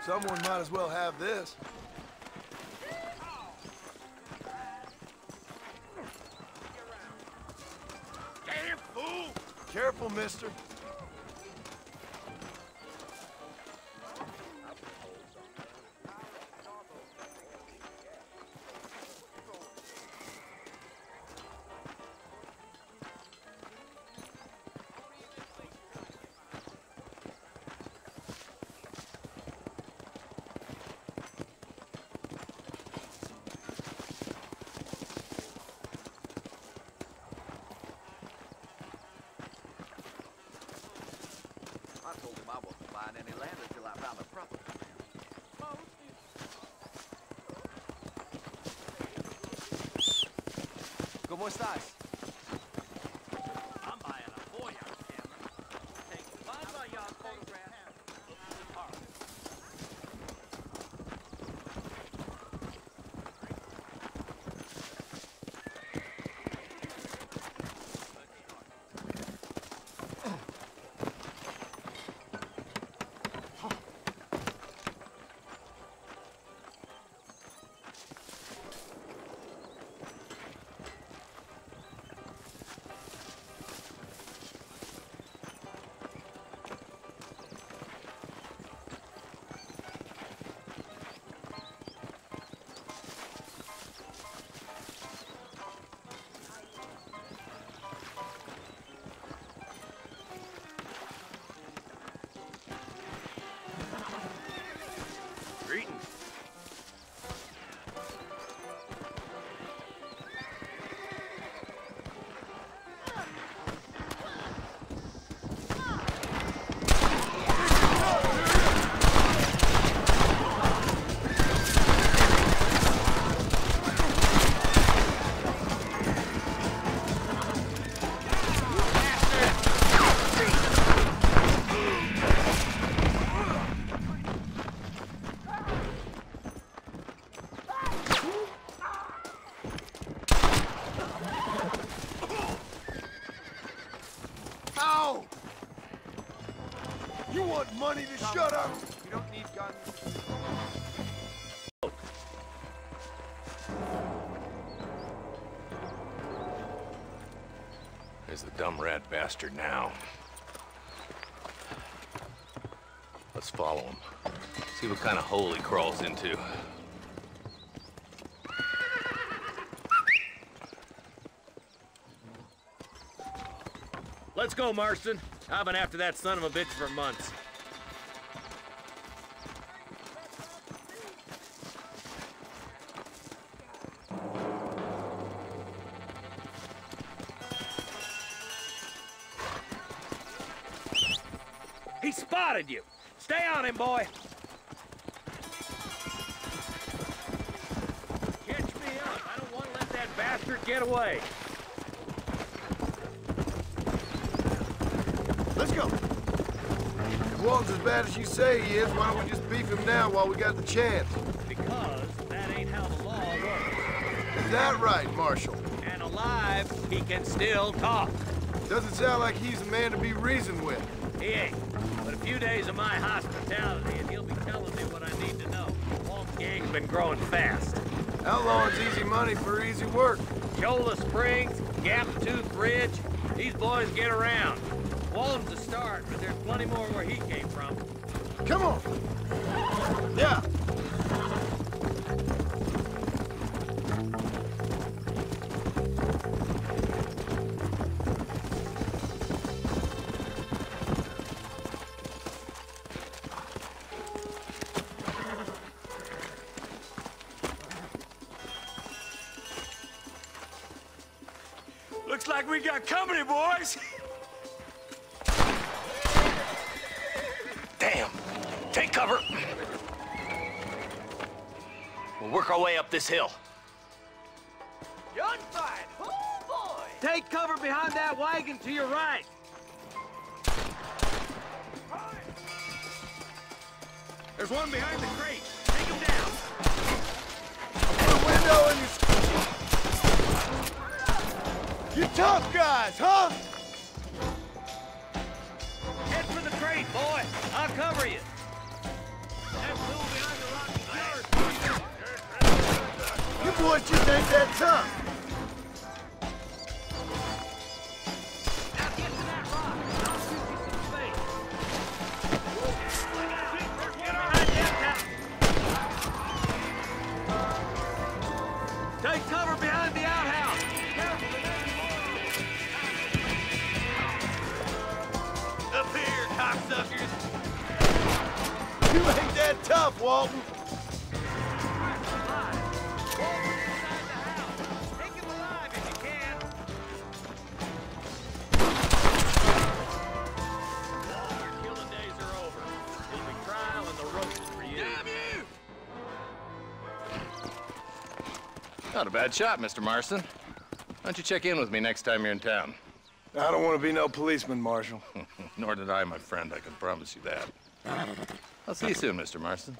Someone might as well have this. Damn fool! Careful, mister. I told him I wasn't buying any land until I found a proper command. ¿Cómo estás? I'm buying a 4-yard camera. Take 5-yard photographs of the car. Greetings. Ow! You want money to shut up? You don't need guns. There's the dumb rat bastard now. Let's follow him. See what kind of hole he crawls into. Let's go, Marston. I've been after that son of a bitch for months. He spotted you. Stay on him, boy. Catch me up. I don't want to let that bastard get away. Let's go. If Walton's as bad as you say he is, why don't we just beef him now while we got the chance? Because that ain't how the law works. Is that right, Marshal? And alive, he can still talk. Doesn't sound like he's a man to be reasoned with. He ain't. But a few days of my hospitality, and he'll be telling me what I need to know. Walt's gang's been growing fast. Outlawing's easy money for easy work. Shoulder Springs, Gap Tooth Ridge, these boys get around. Walton's a start, but there's plenty more where he came from. Come on. Yeah. Looks like we got company, boys. Damn! Take cover! We'll work our way up this hill. Gunfight! Oh boy! Take cover behind that wagon to your right. There's one behind the crate. Take him down. The window and you tough guys, huh? Head for the crate, boy. I'll cover you. That blue boys just ain't that tough. Now get to that rock. I'll shoot you some space. Get behind the outhouse. Take cover behind the outhouse. Up here, cocksuckers. You ain't that tough, Walton. Not a bad shot, Mr. Marston. Why don't you check in with me next time you're in town? I don't want to be no policeman, Marshal. Nor did I, my friend. I can promise you that. I'll see you soon, Mr. Marston.